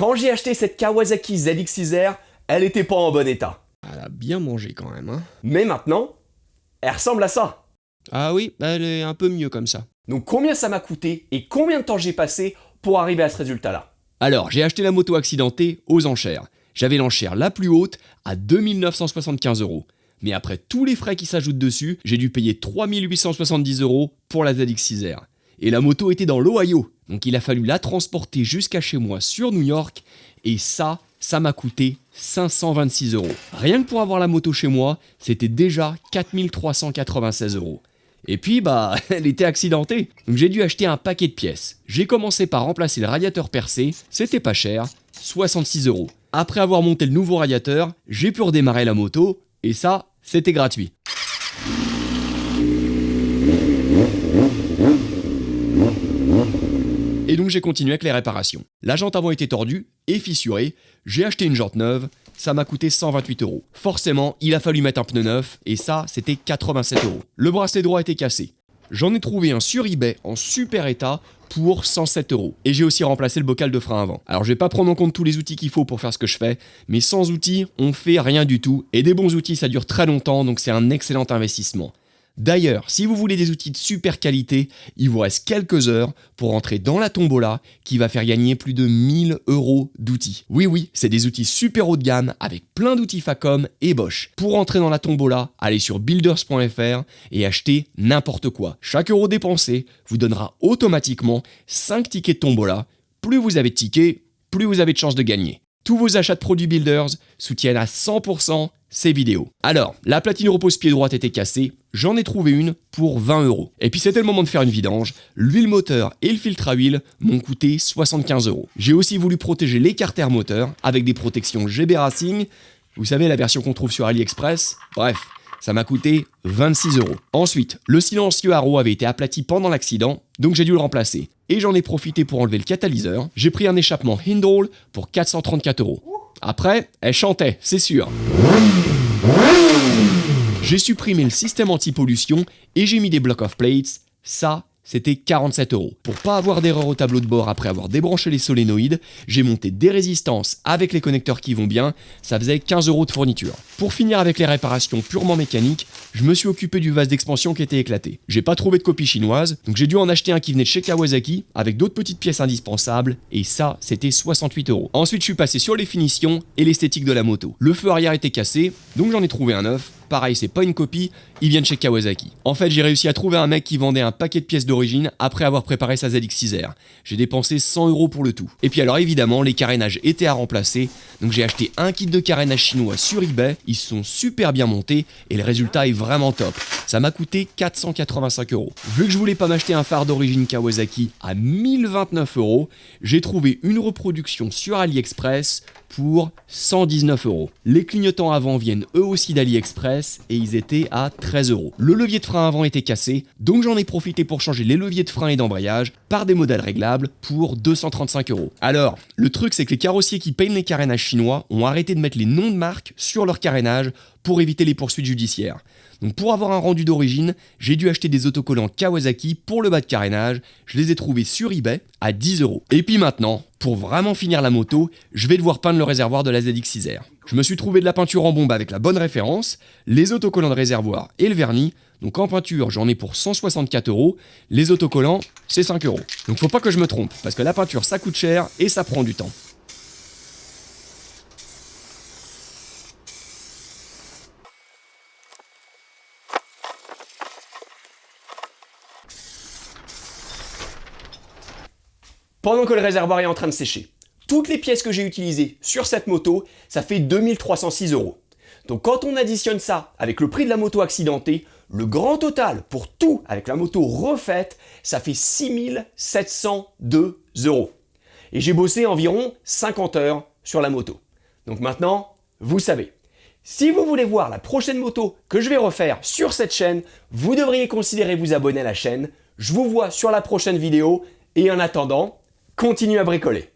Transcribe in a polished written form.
Quand j'ai acheté cette Kawasaki ZX6R, elle était pas en bon état. Elle a bien mangé quand même, hein. Mais maintenant, elle ressemble à ça. Ah oui, elle est un peu mieux comme ça. Donc combien ça m'a coûté et combien de temps j'ai passé pour arriver à ce résultat-là? Alors, j'ai acheté la moto accidentée aux enchères. J'avais l'enchère la plus haute à 2975 €. Mais après tous les frais qui s'ajoutent dessus, j'ai dû payer 3870 € pour la ZX6R. Et la moto était dans l'Ohio, donc il a fallu la transporter jusqu'à chez moi sur New York, et ça m'a coûté 526 €. Rien que pour avoir la moto chez moi, c'était déjà 4396 €. Et puis elle était accidentée, donc j'ai dû acheter un paquet de pièces. J'ai commencé par remplacer le radiateur percé, c'était pas cher, 66 €. Après avoir monté le nouveau radiateur, j'ai pu redémarrer la moto, et ça, c'était gratuit. Et donc j'ai continué avec les réparations. La jante avant était tordue et fissurée, j'ai acheté une jante neuve, ça m'a coûté 128 €. Forcément, il a fallu mettre un pneu neuf, et ça, c'était 87 €. Le bracelet droit était cassé. J'en ai trouvé un sur eBay en super état pour 107 €. Et j'ai aussi remplacé le bocal de frein avant. Alors je vais pas prendre en compte tous les outils qu'il faut pour faire ce que je fais, mais sans outils, on fait rien du tout. Et des bons outils, ça dure très longtemps, donc c'est un excellent investissement. D'ailleurs, si vous voulez des outils de super qualité, il vous reste quelques heures pour entrer dans la tombola qui va faire gagner plus de 1000 € d'outils. Oui, c'est des outils super haut de gamme avec plein d'outils Facom et Bosch. Pour entrer dans la tombola, allez sur builders.fr et achetez n'importe quoi. Chaque euro dépensé vous donnera automatiquement 5 tickets de tombola. Plus vous avez de tickets, plus vous avez de chances de gagner. Tous vos achats de produits Builders soutiennent à 100% ces vidéos. Alors, la platine repose-pied droite était cassée, j'en ai trouvé une pour 20 €. Et puis c'était le moment de faire une vidange, l'huile moteur et le filtre à huile m'ont coûté 75 €. J'ai aussi voulu protéger les carters moteurs avec des protections GB Racing, vous savez la version qu'on trouve sur AliExpress, bref. Ça m'a coûté 26 €. Ensuite, le silencieux Haro avait été aplati pendant l'accident, donc j'ai dû le remplacer. Et j'en ai profité pour enlever le catalyseur. J'ai pris un échappement Hindle pour 434 €. Après, elle chantait, c'est sûr. J'ai supprimé le système anti-pollution et j'ai mis des block of plates. Ça, c'était 47 €. Pour pas avoir d'erreur au tableau de bord après avoir débranché les solénoïdes, j'ai monté des résistances avec les connecteurs qui vont bien, ça faisait 15 € de fourniture. Pour finir avec les réparations purement mécaniques, je me suis occupé du vase d'expansion qui était éclaté. J'ai pas trouvé de copie chinoise, donc j'ai dû en acheter un qui venait de chez Kawasaki, avec d'autres petites pièces indispensables, et ça, c'était 68 €. Ensuite, je suis passé sur les finitions et l'esthétique de la moto. Le feu arrière était cassé, donc j'en ai trouvé un neuf. Pareil, c'est pas une copie, ils viennent chez Kawasaki. En fait, j'ai réussi à trouver un mec qui vendait un paquet de pièces d'origine après avoir préparé sa ZX6R. J'ai dépensé 100 € pour le tout. Et puis alors évidemment, les carénages étaient à remplacer, donc j'ai acheté un kit de carénage chinois sur eBay, ils sont super bien montés et le résultat est vraiment top. Ça m'a coûté 485 €. Vu que je voulais pas m'acheter un phare d'origine Kawasaki à 1029 €, j'ai trouvé une reproduction sur AliExpress pour 119 €. Les clignotants avant viennent eux aussi d'AliExpress et ils étaient à 13 €. Le levier de frein avant était cassé, donc j'en ai profité pour changer les leviers de frein et d'embrayage par des modèles réglables pour 235 €. Alors, le truc c'est que les carrossiers qui peignent les carénages chinois ont arrêté de mettre les noms de marque sur leur carénage pour éviter les poursuites judiciaires. Donc pour avoir un rendu d'origine, j'ai dû acheter des autocollants Kawasaki pour le bas de carénage, je les ai trouvés sur eBay à 10 €. Et puis maintenant, pour vraiment finir la moto, je vais devoir peindre le réservoir de la ZX6R. Je me suis trouvé de la peinture en bombe avec la bonne référence, les autocollants de réservoir et le vernis. Donc en peinture, j'en ai pour 164 €, les autocollants, c'est 5 €. Donc faut pas que je me trompe, parce que la peinture ça coûte cher et ça prend du temps. Pendant que le réservoir est en train de sécher, toutes les pièces que j'ai utilisées sur cette moto, ça fait 2306 €. Donc quand on additionne ça avec le prix de la moto accidentée, le grand total pour tout avec la moto refaite, ça fait 6702 €. Et j'ai bossé environ 50 heures sur la moto. Donc maintenant, vous savez. Si vous voulez voir la prochaine moto que je vais refaire sur cette chaîne, vous devriez considérer vous abonner à la chaîne. Je vous vois sur la prochaine vidéo et en attendant, continuez à bricoler.